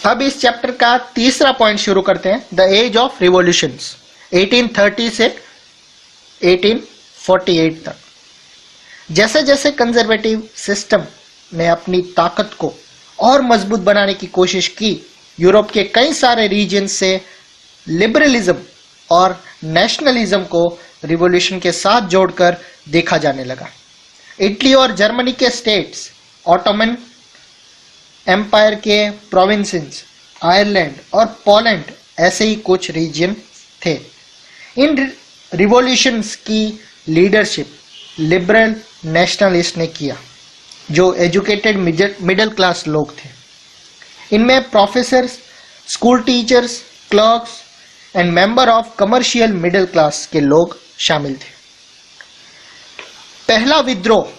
अब इस चैप्टर का तीसरा पॉइंट शुरू करते हैं, द एज ऑफ रिवॉल्यूशंस 1830 से 1848 तक। जैसे जैसे कंजर्वेटिव सिस्टम ने अपनी ताकत को और मजबूत बनाने की कोशिश की, यूरोप के कई सारे रीजन से लिबरलिज्म और नेशनलिज्म को रिवॉल्यूशन के साथ जोड़कर देखा जाने लगा। इटली और जर्मनी के स्टेट्स, ऑटोमन एम्पायर के प्रोविंसेस, आयरलैंड और पोलैंड ऐसे ही कुछ रीजन थे। इन रिवॉल्यूशंस की लीडरशिप लिबरल नेशनलिस्ट ने किया, जो एजुकेटेड मिडिल क्लास लोग थे। इनमें professors, school teachers, clerks and member of commercial middle class के लोग शामिल थे। पहला विद्रोह,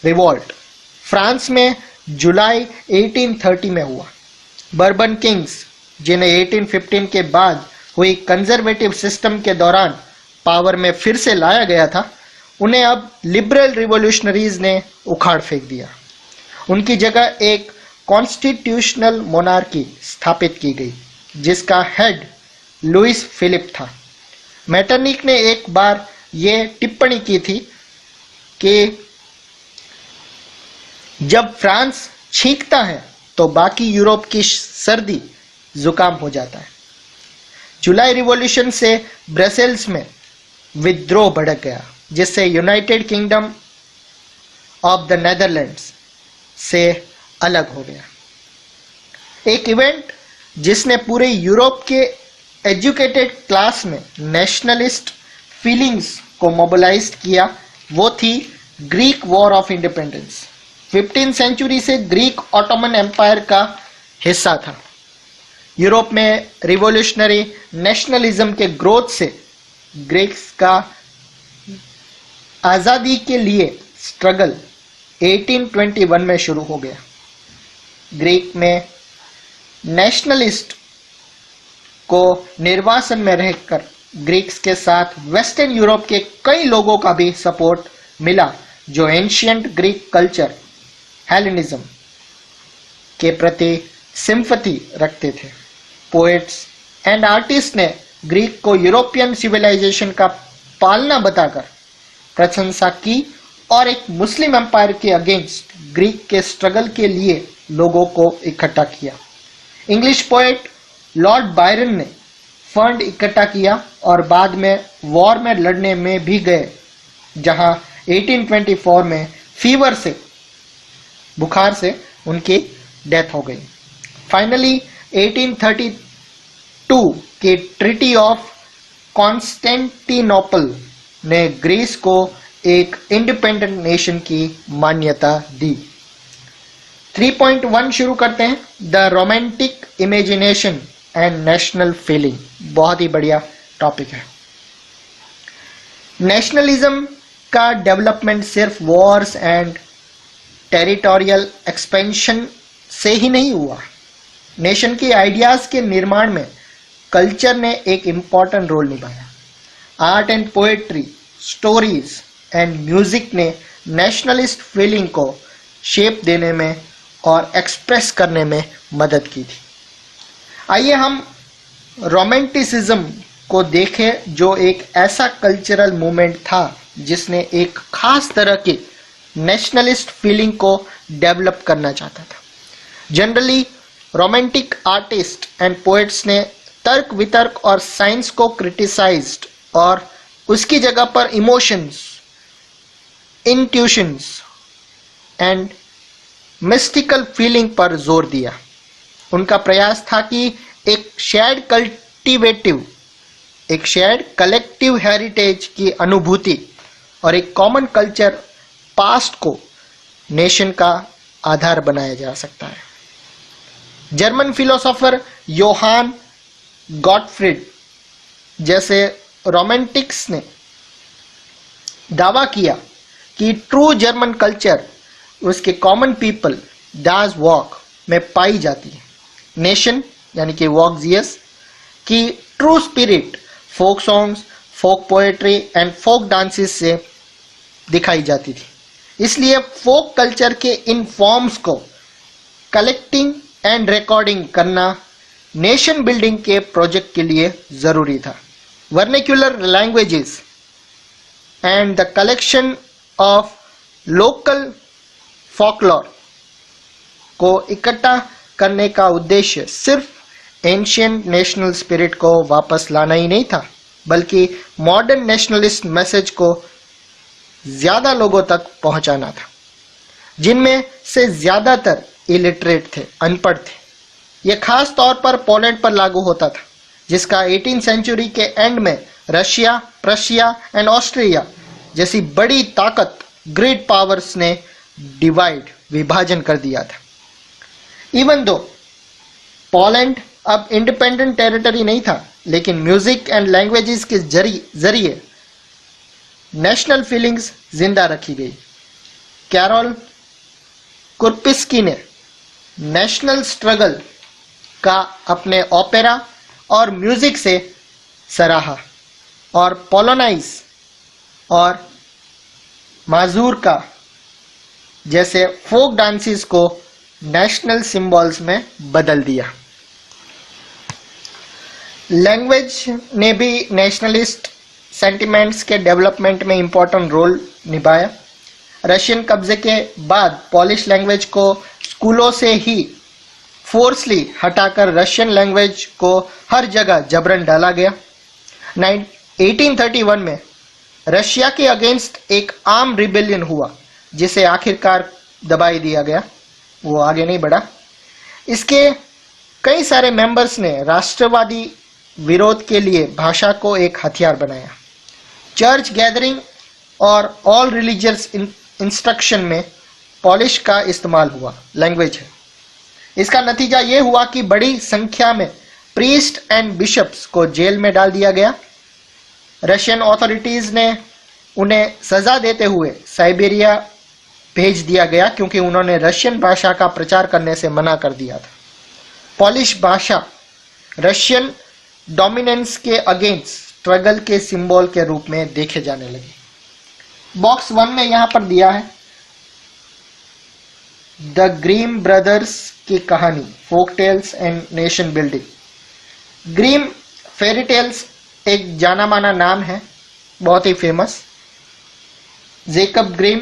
रिवॉल्ट, फ्रांस में जुलाई 1830 में हुआ। बर्बन किंग्स, जिन्हें 1815 के बाद हुई कंजर्वेटिव सिस्टम के दौरान पावर में फिर से लाया गया था, उन्हें अब लिबरल रिवॉल्यूशनरीज ने उखाड़ फेंक दिया। उनकी जगह एक कॉन्स्टिट्यूशनल मोनार्की स्थापित की गई, जिसका हेड लुइस फिलिप था। मेटरनिक ने एक बार यह टिप्पणी की थी कि जब फ्रांस छींकता है तो बाकी यूरोप की सर्दी जुकाम हो जाता है। जुलाई रिवॉल्यूशन से ब्रसेल्स में विद्रोह भड़क गया, जिससे United kingdom of the Netherlands से अलग हो गया। एक इवेंट जिसने पूरे यूरोप के एजुकेटेड क्लास में नेशनलिस्ट फीलिंग्स को मोबिलाइज किया, वो थी Greek war of independence. 15th century से ग्रीक ऑटोमन एम्पायर का हिस्सा था। यूरोप में रिवॉल्यूशनरी नेशनलिज्म के ग्रोथ से ग्रीक्स का आज़ादी के लिए स्ट्रगल 1821 में शुरू हो गया। ग्रीक में नेशनलिस्ट को निर्वासन में रहकर ग्रीक्स के साथ वेस्टर्न यूरोप के कई लोगों का भी सपोर्ट मिला, जो एंशियंट ग्रीक कल्चर हेलेनिज्म के प्रति सिंपैथी रखते थे। पोएट्स एंड आर्टिस्ट ने ग्रीक को यूरोपियन सिविलाइजेशन का पालना बताकर प्रशंसा की और एक मुस्लिम एम्पायर के अगेंस्ट ग्रीक के स्ट्रगल के लिए लोगों को इकट्ठा किया। इंग्लिश पोएट लॉर्ड बायरन ने फंड इकट्ठा किया और बाद में वॉर में लड़ने में भी गए, जहां 1824 में फीवर से, बुखार से उनकी डेथ हो गई। फाइनली 1832 के ट्रीटी ऑफ कॉन्स्टेंटिनोपल ने ग्रीस को एक इंडिपेंडेंट नेशन की मान्यता दी। 3.1 शुरू करते हैं, the romantic imagination and national feeling. बहुत ही बढ़िया टॉपिक है। नेशनलिज्म का डेवलपमेंट सिर्फ वॉर्स एंड टेरिटोरियल एक्सपेंशन से ही नहीं हुआ। नेशन के आइडियाज के निर्माण में कल्चर ने एक इम्पॉर्टेंट रोल निभाया। Art and poetry, stories and music ने नेशनलिस्ट फीलिंग को शेप देने में और एक्सप्रेस करने में मदद की थी। आइए हम रोमांटिसिज्म को देखें, जो एक ऐसा कल्चरल मूवमेंट था जिसने एक खास तरह की नेशनलिस्ट फीलिंग को डेवलप करना चाहता था। Generally romantic artist and poets ने तर्क वितर्क और साइंस को क्रिटिसाइज्ड और उसकी जगह पर emotions, intuitions and mystical feeling पर जोर दिया। उनका प्रयास था कि एक शेयर्ड कलेक्टिव हेरिटेज की अनुभूति और एक कॉमन कल्चर पास्ट को नेशन का आधार बनाया जा सकता है। जर्मन फिलोसोफर योहान गॉटफ्रीड जैसे रोमांटिक्स ने दावा किया कि ट्रू जर्मन कल्चर उसके कॉमन पीपल दास वॉक में पाई जाती है। नेशन यानी कि वॉक्सियस की true spirit folk songs, folk poetry and folk dances से दिखाई जाती थी। इसलिए फोक कल्चर के इन फॉर्म्स को कलेक्टिंग एंड रिकॉर्डिंग करना नेशन बिल्डिंग के प्रोजेक्ट के लिए जरूरी था। Vernacular languages and the collection of local folklore को इकट्ठा करने का उद्देश्य सिर्फ एंशिएंट नेशनल स्पिरिट को वापस लाना ही नहीं था, बल्कि मॉडर्न नेशनलिस्ट मैसेज को ज्यादा लोगों तक पहुंचाना था, जिनमें से ज्यादातर इलिटरेट थे, अनपढ़ थे। यह खास तौर पर पोलैंड पर लागू होता था, जिसका 18वीं सेंचुरी के एंड में रशिया, प्रशिया एंड ऑस्ट्रिया जैसी बड़ी ताकत ग्रेट पावर्स ने विभाजन कर दिया था। इवन दो पोलैंड अब इंडिपेंडेंट टेरिटरी नहीं था, लेकिन म्यूजिक एंड लैंग्वेजेस के जरिए नेशनल फीलिंग्स जिंदा रखी गई। कैरोल कुर्पिस्की ने नेशनल स्ट्रगल का अपने ओपेरा और म्यूजिक से सराहा और पोलोनाइज और माजूरका जैसे फोक डांसेस को नेशनल सिंबल्स में बदल दिया। लैंग्वेज ने भी नेशनलिस्ट सेंटिमेंट्स के डेवलपमेंट में इंपॉर्टेंट रोल निभाया। रशियन कब्जे के बाद पोलिश लैंग्वेज को स्कूलों से ही फोर्सली हटाकर रशियन लैंग्वेज को हर जगह जबरन डाला गया। 1831 में रशिया के अगेंस्ट एक आर्म रिबेलियन हुआ, जिसे आखिरकार दबाई दिया गया, वो आगे नहीं बढ़ा। इसके कई सारे मेंबर्स ने राष्ट्रवादी विरोध के लिए भाषा को एक हथियार बनाया। चर्च गैदरिंग और ऑल रिलीजियस इंस्ट्रक्शन में पोलिश का इस्तेमाल हुआ, लैंग्वेज है। इसका नतीजा ये हुआ कि बड़ी संख्या में प्रीस्ट एंड बिशप्स को जेल में डाल दिया गया। रशियन अथॉरिटीज ने उन्हें सजा देते हुए साइबेरिया भेज दिया गया, क्योंकि उन्होंने रशियन भाषा का प्रचार करने से मना कर दिया था। पोलिश भाषा रशियन डोमिनेंस के अगेंस्ट स्ट्रगल के सिंबल के रूप में देखे जाने लगे। बॉक्स 1 में यहां पर दिया है द ग्रीम ब्रदर्स की कहानी, folk tales and nation building. Grimm fairy tales एक जाना माना नाम है, बहुत ही फेमस। जेकब ग्रीम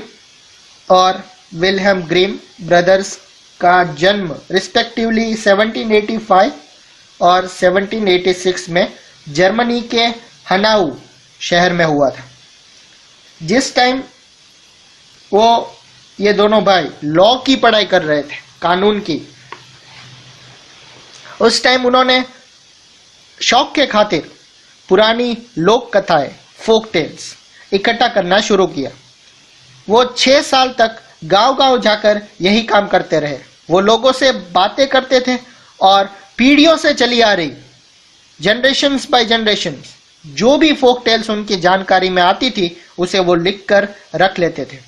और विल्हेम ग्रीम ब्रदर्स का जन्म रिस्पेक्टिवली 1785 और 1786 में जर्मनी के हनाऊ शहर में हुआ था। जिस टाइम ये दोनों भाई लॉ की पढ़ाई कर रहे थे, कानून की, उस टाइम उन्होंने शौक के खातिर पुरानी लोक कथाएं, फोक टेल्स इकट्ठा करना शुरू किया। वो 6 साल तक गांव-गांव जाकर यही काम करते रहे। वो लोगों से बातें करते थे और पीढ़ियों से चली आ रही जनरेशंस बाय जनरेशंस जो भी फोक टेल्स उनकी जानकारी में आती थी, उसे वो लिख कर रख लेते थे।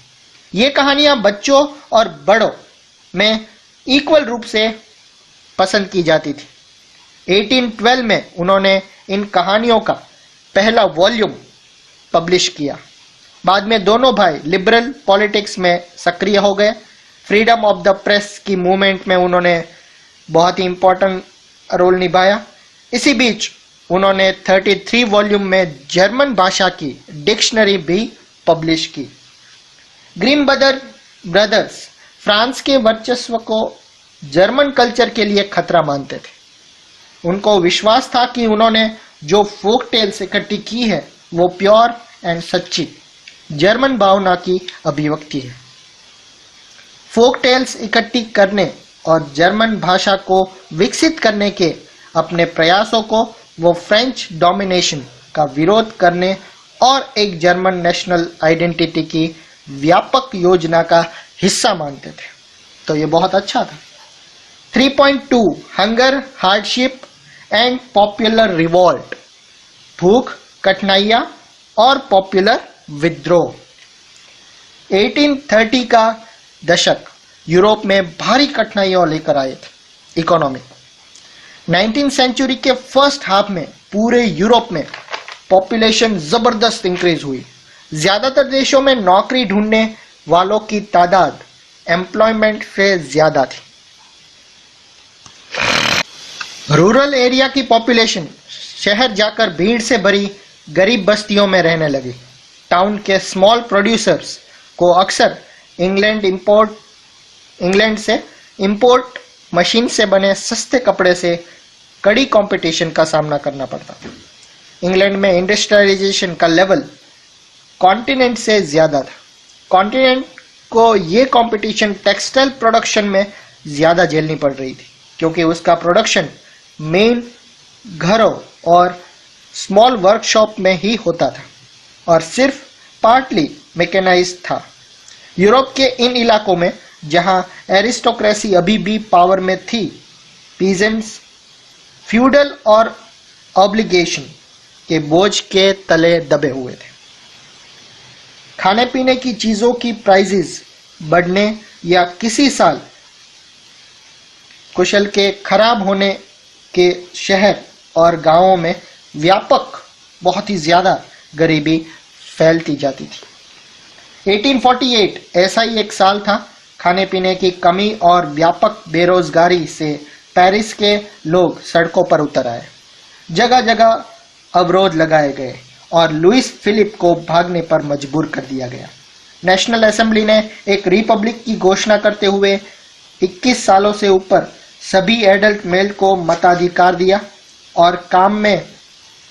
ये कहानियां बच्चों और बड़ों में इक्वल रूप से पसंद की जाती थी। 1812 में उन्होंने इन कहानियों का पहला वॉल्यूम पब्लिश किया। बाद में दोनों भाई लिबरल पॉलिटिक्स में सक्रिय हो गए। फ्रीडम ऑफ द प्रेस की मूवमेंट में उन्होंने बहुत ही इंपॉर्टेंट रोल निभाया। इसी बीच उन्होंने 33 वॉल्यूम में जर्मन भाषा की डिक्शनरी भी पब्लिश की। ग्रीम ब्रदर्स फ्रांस के वर्चस्व को जर्मन कल्चर के लिए खतरा मानते थे। उनको विश्वास था कि उन्होंने जो फोक टेल्स इकट्ठी की है वो प्योर एंड सच्ची जर्मन भावना की अभिव्यक्ति है। फोक टेल्स इकट्ठी करने और जर्मन भाषा को विकसित करने के अपने प्रयासों को वो फ्रेंच डोमिनेशन का विरोध करने और एक जर्मन नेशनल आइडेंटिटी की व्यापक योजना का हिस्सा मानते थे। तो ये बहुत अच्छा था। 3.2 hunger, hardship and popular revolt, भूख, कठिनाइयाँ और पॉपुलर विद्रोह। 1830 का दशक यूरोप में भारी कठिनाइयां लेकर आए थे। इकोनॉमी 19वीं सेंचुरी के फर्स्ट हाफ में पूरे यूरोप में पॉपुलेशन जबरदस्त इंक्रीज हुई। ज्यादातर देशों में नौकरी ढूंढने वालों की तादाद एम्प्लॉयमेंट से ज्यादा थी। रूरल एरिया की पॉपुलेशन शहर जाकर भीड़ से भरी गरीब बस्तियों में रहने लगी। टाउन के स्मॉल प्रोड्यूसर्स को अक्सर इंग्लैंड से इंपोर्ट मशीन से बने सस्ते कपड़े से कड़ी कंपटीशन का सामना करना पड़ता। इंग्लैंड में इंडस्ट्रियलाइजेशन का लेवल कॉन्टिनेंट से ज्यादा था। कॉन्टिनेंट को ये कंपटीशन टेक्सटाइल प्रोडक्शन में ज्यादा झेलनी पड़ रही थी, क्योंकि उसका प्रोडक्शन मेन घरों और स्मॉल वर्कशॉप में ही होता था और सिर्फ पार्टली मैकेनाइज्ड था। यूरोप के इन इलाकों में जहां एरिस्टोक्रेसी अभी भी पावर में थी, पीजेंट्स फ्यूडल और ऑब्लिगेशन के बोझ के तले दबे हुए थे। खाने पीने की चीजों की प्राइसेस बढ़ने या किसी साल कुशल के खराब होने के शहर और गांवों में व्यापक बहुत ही ज्यादा गरीबी फैलती जाती थी। 1848 ऐसा ही एक साल था। खाने पीने की कमी और व्यापक बेरोजगारी से पेरिस के लोग सड़कों पर उतर आए। जगह जगह अवरोध लगाए गए और लुइस फिलिप को भागने पर मजबूर कर दिया गया। नेशनल असेंबली ने एक रिपब्लिक की घोषणा करते हुए 21 सालों से ऊपर सभी एडल्ट मेल को मताधिकार दिया और काम में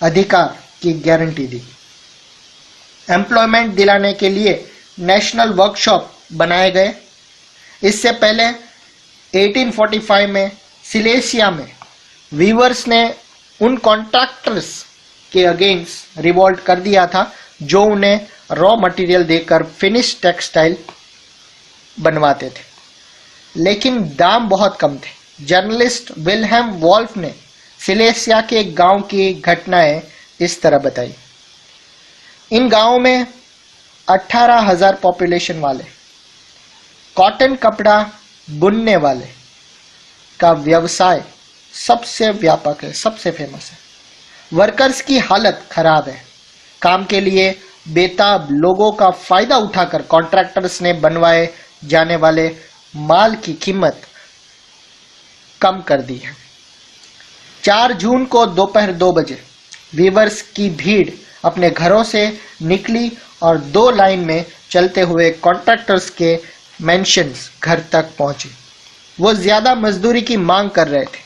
अधिकार की गारंटी दी। एम्प्लॉयमेंट दिलाने के लिए नेशनल वर्कशॉप बनाए गए। इससे पहले 1845 में सिलेसिया में वीवर्स ने उन कॉन्ट्रैक्टर्स के अगेंस्ट रिवोल्ट कर दिया था जो उन्हें रॉ मटेरियल देकर फिनिश टेक्सटाइल बनवाते थे, लेकिन दाम बहुत कम थे। जर्नलिस्ट विल्हेम वॉल्फ ने सिलेसिया के एक गांव की घटनाएं इस तरह बताई। इन गांवों में 18,000 पॉपुलेशन वाले कॉटन कपड़ा बुनने वाले का व्यवसाय सबसे व्यापक है, सबसे फेमस है। वर्कर्स की हालत खराब है। काम के लिए बेताब लोगों का फायदा उठाकर कॉन्ट्रैक्टर्स ने बनवाए जाने वाले माल की कीमत कम कर दी है। 4 जून को दोपहर 2 बजे वीवर्स की भीड़ अपने घरों से निकली और 2 लाइन में चलते हुए कॉन्ट्रैक्टर्स के मेंशंस घर तक पहुंची। वो ज्यादा मजदूरी की मांग कर रहे थे।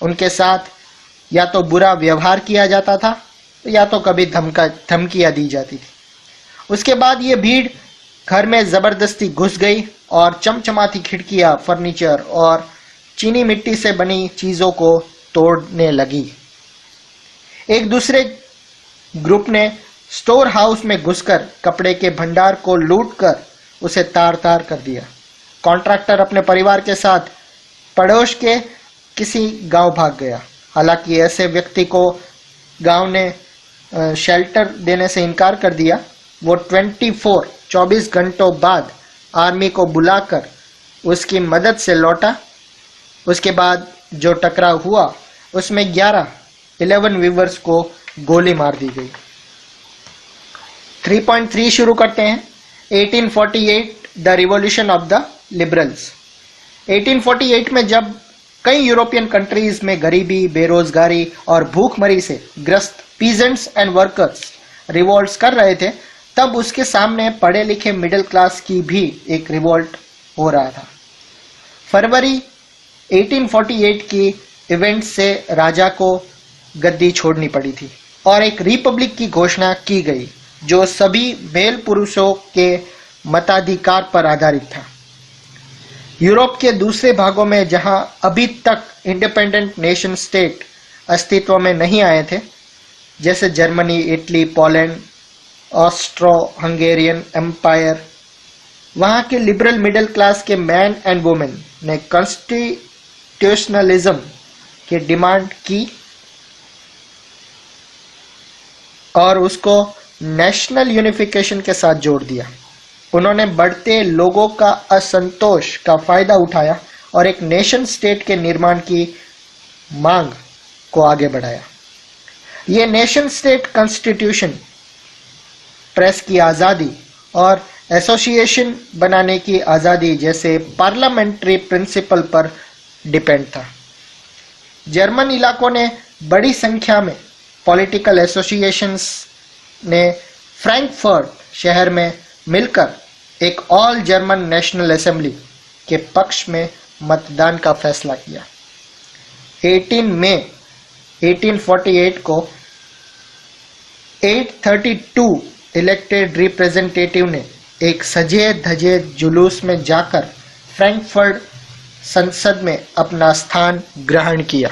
उनके साथ या तो बुरा व्यवहार किया जाता था या तो कभी धमकियां दी जाती थी। उसके बाद ये भीड़ घर में जबरदस्ती घुस गई और चमचमाती खिड़कियां, फर्नीचर और चीनी मिट्टी से बनी चीजों को तोड़ने लगी। एक दूसरे ग्रुप ने स्टोर हाउस में घुसकर कपड़े के भंडार को लूटकर उसे तार तार कर दिया। कॉन्ट्रैक्टर अपने परिवार के साथ पड़ोस के किसी गांव भाग गया। हालांकि ऐसे व्यक्ति को गांव ने शेल्टर देने से इनकार कर दिया। वो 24 घंटों बाद आर्मी को बुलाकर उसकी मदद से लौटा। उसके बाद जो टकराव हुआ उसमें 11 वीवर्स को गोली मार दी गई। 3.3 शुरू करते हैं। 1848 the revolution of the liberals. 1848 में जब कई यूरोपियन कंट्रीज में गरीबी, बेरोजगारी और भूखमरी से ग्रस्त पीजेंट्स एंड वर्कर्स रिवोल्ट्स कर रहे थे, तब उसके सामने पढ़े लिखे मिडिल क्लास की भी एक रिवोल्ट हो रहा था। फरवरी 1848 की इवेंट से राजा को गद्दी छोड़नी पड़ी थी और एक रिपब्लिक की घोषणा की गई जो सभी मेल पुरुषों के मताधिकार पर आधारित था। यूरोप के दूसरे भागों में जहां अभी तक इंडिपेंडेंट नेशन स्टेट अस्तित्व में नहीं आए थे, जैसे Germany, Italy, Poland, Austro Hungarian empire, वहां के लिबरल मिडिल क्लास के मैन एंड वुमेन ने कॉन्स्टिट्यूशनलिज्म की डिमांड की और उसको नेशनल यूनिफिकेशन के साथ जोड़ दिया। उन्होंने बढ़ते लोगों का असंतोष का फायदा उठाया और एक नेशन स्टेट के निर्माण की मांग को आगे बढ़ाया। ये नेशन स्टेट कॉन्स्टिट्यूशन प्रेस की आज़ादी और एसोसिएशन बनाने की आज़ादी जैसे पार्लियामेंट्री प्रिंसिपल पर डिपेंड था। जर्मन इलाकों ने बड़ी संख्या में पॉलिटिकल एसोसिएशंस ने फ्रैंकफर्ट शहर में मिलकर एक ऑल जर्मन नेशनल असेंबली के पक्ष में मतदान का फैसला किया। 18 मई 1848 को 832 इलेक्टेड रिप्रेजेंटेटिव ने एक सजे धजे जुलूस में जाकर फ्रैंकफर्ट संसद में अपना स्थान ग्रहण किया।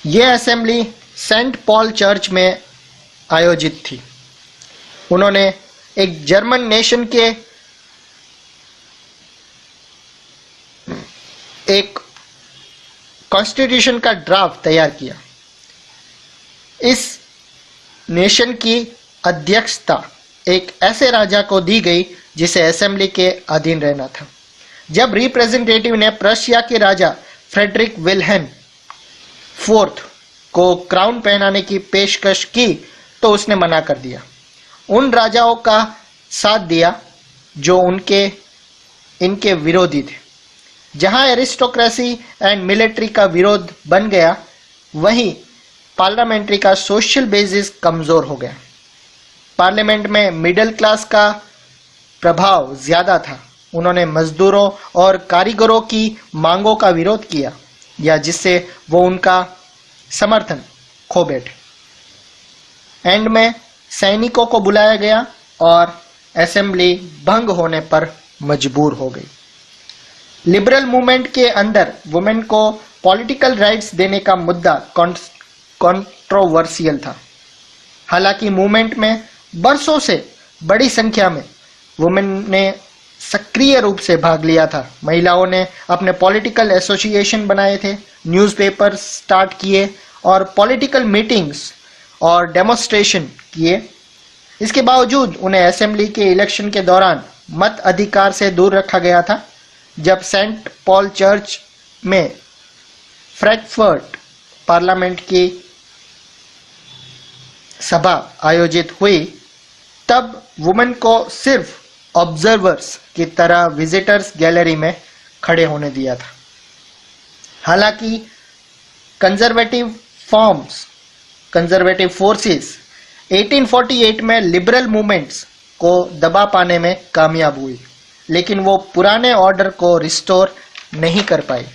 यह असेंबली सेंट पॉल चर्च में आयोजित थी। उन्होंने एक जर्मन नेशन के एक कॉन्स्टिट्यूशन का ड्राफ्ट तैयार किया। इस नेशन की अध्यक्षता एक ऐसे राजा को दी गई जिसे असेंबली के अधीन रहना था। जब रिप्रेजेंटेटिव ने प्रशिया के राजा फ्रेडरिक विल्हेम फोर्थ को क्राउन पहनाने की पेशकश की तो उसने मना कर दिया। उन राजाओं का साथ दिया जो इनके विरोधी थे। जहां एरिस्टोक्रेसी एंड मिलिट्री का विरोध बन गया, वहीं पार्लियामेंट्री का सोशल बेसिस कमजोर हो गया। पार्लियामेंट में मिडिल क्लास का प्रभाव ज्यादा था। उन्होंने मजदूरों और कारीगरों की मांगों का विरोध किया, या जिससे वो उनका समर्थन खो बैठे। एंड में सैनिकों को बुलाया गया और असेंबली भंग होने पर मजबूर हो गई। लिबरल मूवमेंट के अंदर वुमेन को पॉलिटिकल राइट्स देने का मुद्दा कंट्रोवर्शियल था। हालांकि मूवमेंट में बरसों से बड़ी संख्या में वुमेन ने सक्रिय रूप से भाग लिया था। महिलाओं ने अपने पॉलिटिकल एसोसिएशन बनाए थे, न्यूज़पेपर स्टार्ट किए और पॉलिटिकल मीटिंग्स और डेमोन्स्ट्रेशन किए। इसके बावजूद उन्हें असेंबली के इलेक्शन के दौरान मत अधिकार से दूर रखा गया था। जब सेंट पॉल चर्च में फ्रैंकफर्ट पार्लियामेंट की सभा आयोजित हुई, तब वुमेन को सिर्फ ऑब्जर्वर्स की तरह विजिटर्स गैलरी में खड़े होने दिया था। हालांकि कंजर्वेटिव फोर्सेस 1848 में लिबरल मूवमेंट्स को दबा पाने में कामयाब हुई, लेकिन वो पुराने ऑर्डर को रिस्टोर नहीं कर पाई।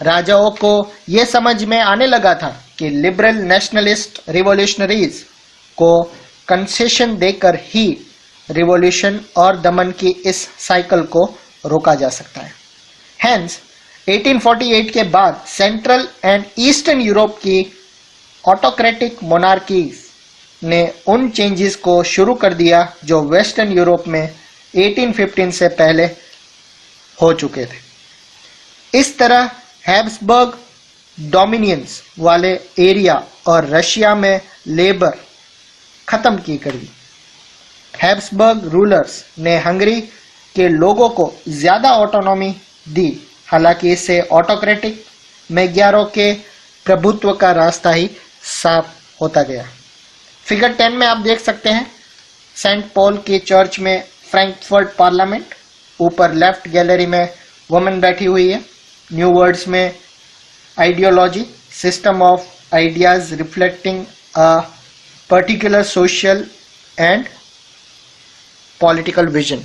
राजाओं को यह समझ में आने लगा था कि लिबरल नेशनलिस्ट रिवॉल्यूशनरीज को कंसेशन देकर ही रिवॉल्यूशन और दमन की इस साइकिल को रोका जा सकता है। हेंस 1848 के बाद सेंट्रल एंड ईस्टर्न यूरोप की ऑटोक्रेटिक मोनार्कीज ने उन चेंजेस को शुरू कर दिया जो वेस्टर्न यूरोप में 1815 से पहले हो चुके थे। इस तरह हैब्सबर्ग डोमिनियंस वाले एरिया और रशिया में लेबर खत्म की गई। हैब्सबर्ग रूलर्स ने हंगरी के लोगों को ज्यादा ऑटोनॉमी दी। हालांकि इससे ऑटोक्रेटिक मैग्यारों के प्रभुत्व का रास्ता ही साफ होता गया। फिगर 10 में आप देख सकते हैं सेंट पॉल की चर्च में फ्रैंकफर्ट पार्लियामेंट। ऊपर लेफ्ट गैलरी में वुमेन बैठी हुई है। न्यू वर्ड्स में ideology, system of ideas reflecting a particular social and political vision.